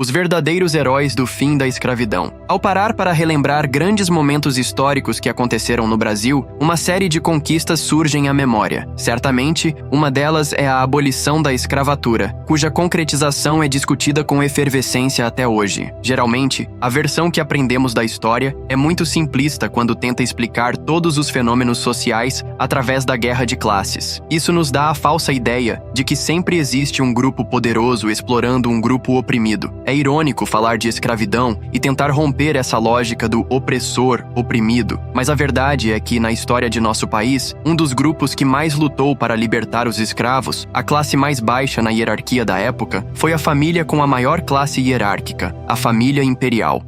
os verdadeiros heróis do fim da escravidão. Ao parar para relembrar grandes momentos históricos que aconteceram no Brasil, uma série de conquistas surgem à memória. Certamente, uma delas é a abolição da escravatura, cuja concretização é discutida com efervescência até hoje. Geralmente, a versão que aprendemos da história é muito simplista quando tenta explicar todos os fenômenos sociais através da guerra de classes. Isso nos dá a falsa ideia de que sempre existe um grupo poderoso explorando um grupo oprimido. É irônico falar de escravidão e tentar romper essa lógica do opressor oprimido, mas a verdade é que, na história de nosso país, um dos grupos que mais lutou para libertar os escravos, a classe mais baixa na hierarquia da época, foi a família com a maior classe hierárquica, a família imperial.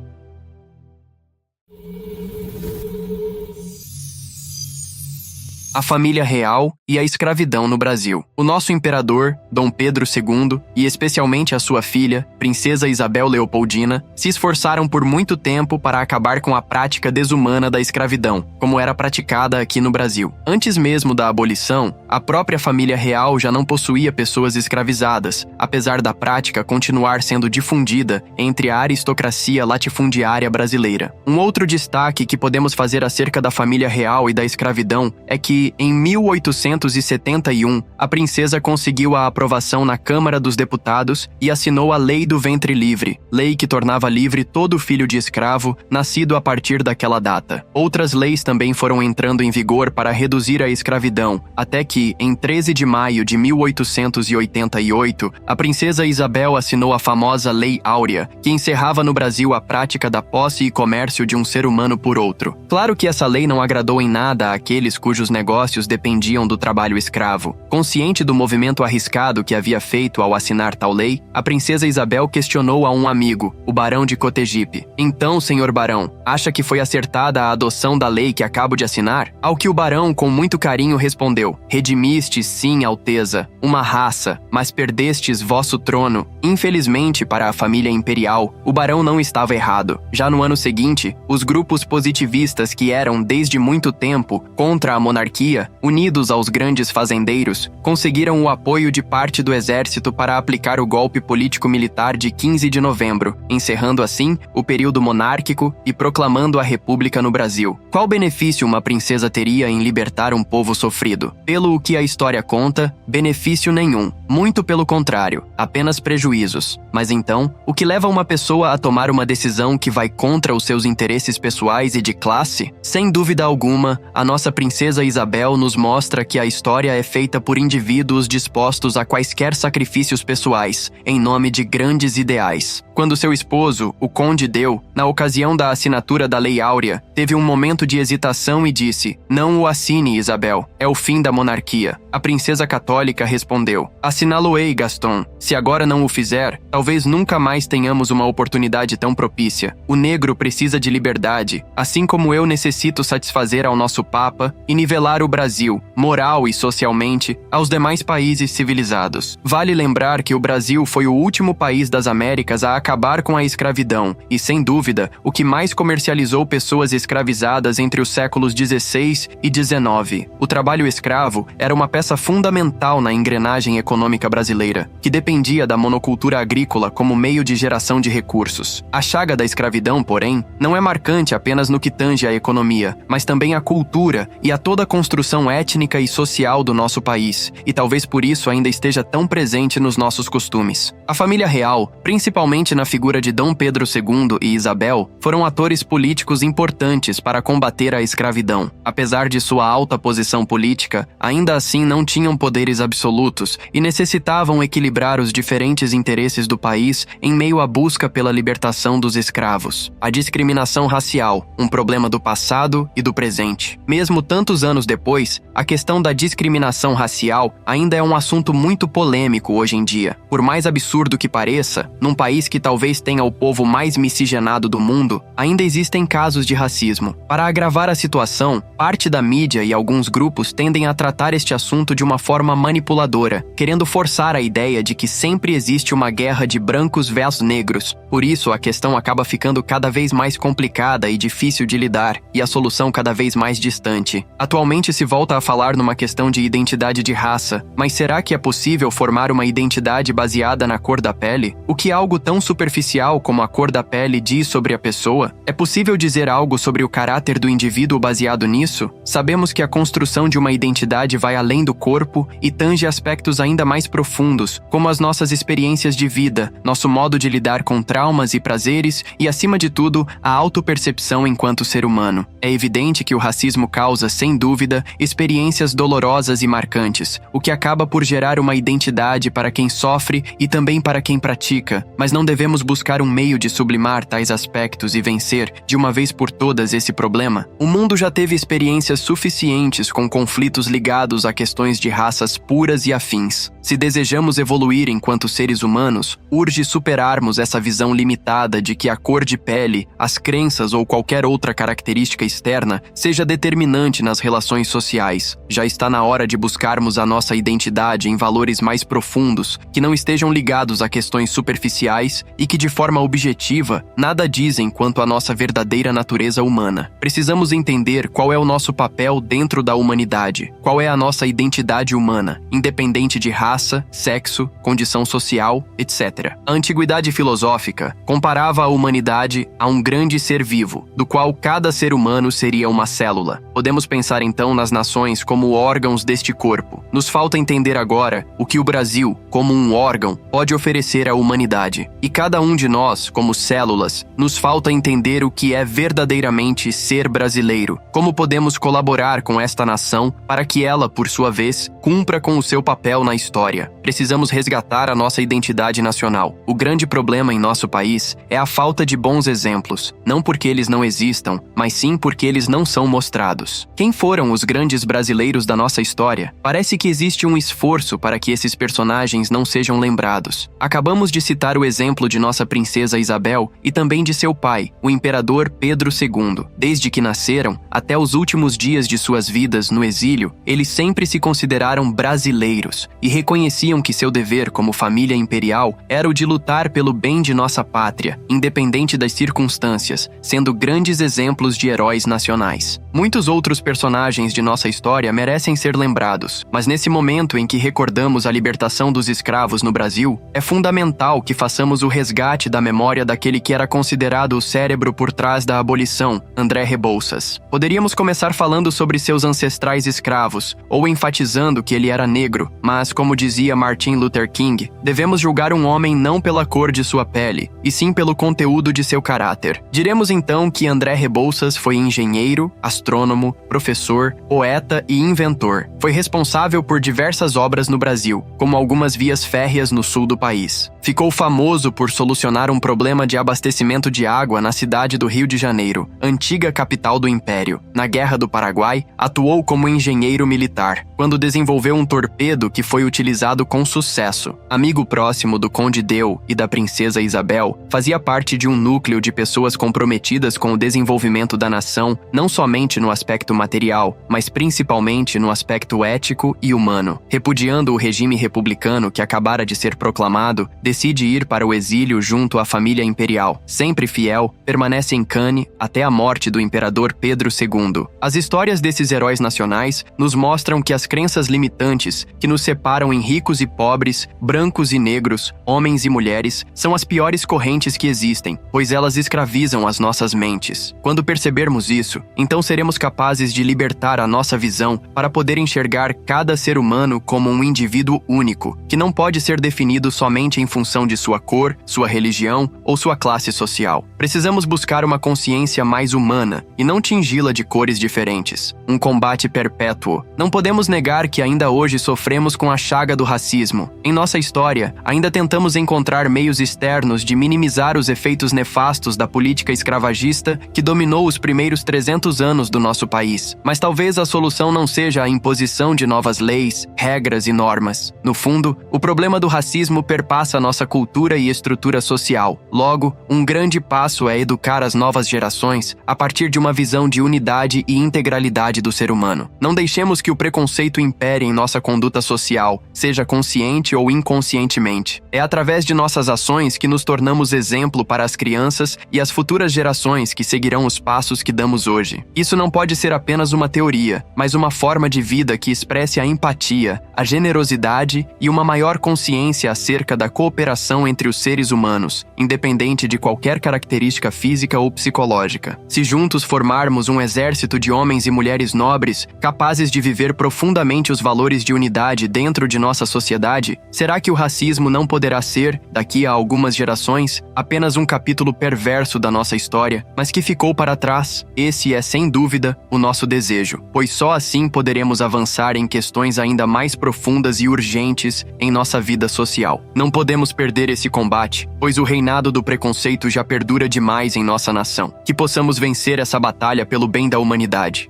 A família real e a escravidão no Brasil. O nosso imperador, Dom Pedro II, e especialmente a sua filha, Princesa Isabel Leopoldina, se esforçaram por muito tempo para acabar com a prática desumana da escravidão, como era praticada aqui no Brasil. Antes mesmo da abolição, a própria família real já não possuía pessoas escravizadas, apesar da prática continuar sendo difundida entre a aristocracia latifundiária brasileira. Um outro destaque que podemos fazer acerca da família real e da escravidão é que, em 1871, a princesa conseguiu a aprovação na Câmara dos Deputados e assinou a Lei do Ventre Livre, lei que tornava livre todo filho de escravo nascido a partir daquela data. Outras leis também foram entrando em vigor para reduzir a escravidão, até que, em 13 de maio de 1888, a princesa Isabel assinou a famosa Lei Áurea, que encerrava no Brasil a prática da posse e comércio de um ser humano por outro. Claro que essa lei não agradou em nada àqueles cujos negócios dependiam do trabalho escravo. Consciente do movimento arriscado que havia feito ao assinar tal lei, a princesa Isabel questionou a um amigo, o barão de Cotegipe. Então, senhor barão, acha que foi acertada a adoção da lei que acabo de assinar? Ao que o barão, com muito carinho, respondeu: redimiste, sim, Alteza, uma raça, mas perdestes vosso trono. Infelizmente, para a família imperial, o barão não estava errado. Já no ano seguinte, os grupos positivistas que eram, desde muito tempo, contra a monarquia, unidos aos grandes fazendeiros, conseguiram o apoio de parte do exército para aplicar o golpe político-militar de 15 de novembro, encerrando assim o período monárquico e proclamando a república no Brasil. Qual benefício uma princesa teria em libertar um povo sofrido? Pelo que a história conta, benefício nenhum. Muito pelo contrário, apenas prejuízos. Mas então, o que leva uma pessoa a tomar uma decisão que vai contra os seus interesses pessoais e de classe? Sem dúvida alguma, a nossa princesa Isabel nos mostra que a história é feita por indivíduos dispostos a quaisquer sacrifícios pessoais, em nome de grandes ideais. Quando seu esposo, o Conde Deu, na ocasião da assinatura da Lei Áurea, teve um momento de hesitação e disse: "Não o assine, Isabel, é o fim da monarquia." A princesa católica respondeu: "Assinalo-ei, Gaston. Se agora não o fizer, talvez nunca mais tenhamos uma oportunidade tão propícia. O negro precisa de liberdade, assim como eu necessito satisfazer ao nosso Papa e nivelar o Brasil, moral e socialmente, aos demais países civilizados." Vale lembrar que o Brasil foi o último país das Américas a acabar com a escravidão e, sem dúvida, o que mais comercializou pessoas escravizadas entre os séculos XVI e XIX. O trabalho escravo era uma peça fundamental na engrenagem econômica brasileira, que dependia da monocultura agrícola como meio de geração de recursos. A chaga da escravidão, porém, não é marcante apenas no que tange à economia, mas também à cultura e a toda a construção étnica e social do nosso país, e talvez por isso ainda esteja tão presente nos nossos costumes. A família real, principalmente na figura de Dom Pedro II e Isabel, foram atores políticos importantes para combater a escravidão. Apesar de sua alta posição política, ainda assim não tinham poderes absolutos e necessitavam equilibrar os diferentes interesses do país em meio à busca pela libertação dos escravos. A discriminação racial, um problema do passado e do presente. Mesmo tantos anos depois, a questão da discriminação racial ainda é um assunto muito polêmico hoje em dia. Por mais absurdo que pareça, num país que talvez tenha o povo mais miscigenado do mundo, ainda existem casos de racismo. Para agravar a situação, parte da mídia e alguns grupos tendem a tratar este assunto de uma forma manipuladora, querendo forçar a ideia de que sempre existe uma guerra de brancos versus negros. Por isso, a questão acaba ficando cada vez mais complicada e difícil de lidar, e a solução cada vez mais distante. Atualmente, Novamente se volta a falar numa questão de identidade de raça, mas será que é possível formar uma identidade baseada na cor da pele? O que algo tão superficial como a cor da pele diz sobre a pessoa? É possível dizer algo sobre o caráter do indivíduo baseado nisso? Sabemos que a construção de uma identidade vai além do corpo e tange aspectos ainda mais profundos, como as nossas experiências de vida, nosso modo de lidar com traumas e prazeres e, acima de tudo, a autopercepção enquanto ser humano. É evidente que o racismo causa, sem dúvida, experiências dolorosas e marcantes, o que acaba por gerar uma identidade para quem sofre e também para quem pratica, mas não devemos buscar um meio de sublimar tais aspectos e vencer, de uma vez por todas, esse problema? O mundo já teve experiências suficientes com conflitos ligados a questões de raças puras e afins. Se desejamos evoluir enquanto seres humanos, urge superarmos essa visão limitada de que a cor de pele, as crenças ou qualquer outra característica externa seja determinante nas relações sociais. Já está na hora de buscarmos a nossa identidade em valores mais profundos, que não estejam ligados a questões superficiais e que, de forma objetiva, nada dizem quanto à nossa verdadeira natureza humana. Precisamos entender qual é o nosso papel dentro da humanidade, qual é a nossa identidade humana, independente de raça, sexo, condição social, etc. A antiguidade filosófica comparava a humanidade a um grande ser vivo, do qual cada ser humano seria uma célula. Podemos pensar então nas nações como órgãos deste corpo. Nos falta entender agora o que o Brasil, como um órgão, pode oferecer à humanidade. E cada um de nós, como células, nos falta entender o que é verdadeiramente ser brasileiro. Como podemos colaborar com esta nação para que ela, por sua vez, cumpra com o seu papel na história. Precisamos resgatar a nossa identidade nacional. O grande problema em nosso país é a falta de bons exemplos, não porque eles não existam, mas sim porque eles não são mostrados. Quem foram os grandes brasileiros da nossa história? Parece que existe um esforço para que esses personagens não sejam lembrados. Acabamos de citar o exemplo de nossa princesa Isabel e também de seu pai, o imperador Pedro II. Desde que nasceram, até os últimos dias de suas vidas no exílio, eles sempre se consideraram brasileiros e reconheciam que seu dever como família imperial era o de lutar pelo bem de nossa pátria, independente das circunstâncias, sendo grandes exemplos de heróis nacionais. Muitos outros personagens de nossa história merecem ser lembrados, mas nesse momento em que recordamos a libertação dos escravos no Brasil, é fundamental que façamos o resgate da memória daquele que era considerado o cérebro por trás da abolição, André Rebouças. Poderíamos começar falando sobre seus ancestrais escravos, ou enfatizando que ele era negro, mas, como dizia Martin Luther King, devemos julgar um homem não pela cor de sua pele, e sim pelo conteúdo de seu caráter. Diremos então que André Rebouças foi engenheiro, astrônomo, professor, poeta e inventor. Foi responsável por diversas obras no Brasil, como algumas vias férreas no sul do país. Ficou famoso por solucionar um problema de abastecimento de água na cidade do Rio de Janeiro, antiga capital do Império. Na Guerra do Paraguai, atuou como engenheiro militar, quando desenvolveu um torpedo que foi utilizado com sucesso. Amigo próximo do Conde Deu e da Princesa Isabel, fazia parte de um núcleo de pessoas comprometidas com o desenvolvimento da nação, não somente no aspecto material, mas principalmente no aspecto ético e humano. Repudiando o regime republicano que acabara de ser proclamado, decide ir para o exílio junto à família imperial. Sempre fiel, permanece em Cannes até a morte do imperador Pedro II. As histórias desses heróis nacionais nos mostram que as crenças limitantes que nos separam em ricos e pobres, brancos e negros, homens e mulheres, são as piores correntes que existem, pois elas escravizam as nossas mentes. Quando percebermos isso, então seremos capazes de libertar a nossa visão para poder enxergar cada ser humano como um indivíduo único, que não pode ser definido somente em função de sua cor, sua religião ou sua classe social. Precisamos buscar uma consciência mais humana e não tingi-la de cores diferentes. Um combate perpétuo. Não podemos negar que ainda hoje sofremos com a chaga do racismo. Em nossa história, ainda tentamos encontrar meios externos de minimizar os efeitos nefastos da política escravagista que dominou os primeiros 300 anos do nosso país. Mas talvez a solução não seja a imposição de novas leis, regras e normas. No fundo, o problema do racismo perpassa a nossa cultura e estrutura social. Logo, um grande passo é educar as novas gerações a partir de uma visão de unidade e integralidade do ser humano. Não deixemos que o preconceito impere em nossa conduta social, seja com consciente ou inconscientemente. É através de nossas ações que nos tornamos exemplo para as crianças e as futuras gerações que seguirão os passos que damos hoje. Isso não pode ser apenas uma teoria, mas uma forma de vida que expresse a empatia, a generosidade e uma maior consciência acerca da cooperação entre os seres humanos, independente de qualquer característica física ou psicológica. Se juntos formarmos um exército de homens e mulheres nobres, capazes de viver profundamente os valores de unidade dentro de nossa sociedade, será que o racismo não poderá ser, daqui a algumas gerações, apenas um capítulo perverso da nossa história, mas que ficou para trás? Esse é, sem dúvida, o nosso desejo, pois só assim poderemos avançar em questões ainda mais profundas e urgentes em nossa vida social. Não podemos perder esse combate, pois o reinado do preconceito já perdura demais em nossa nação. Que possamos vencer essa batalha pelo bem da humanidade.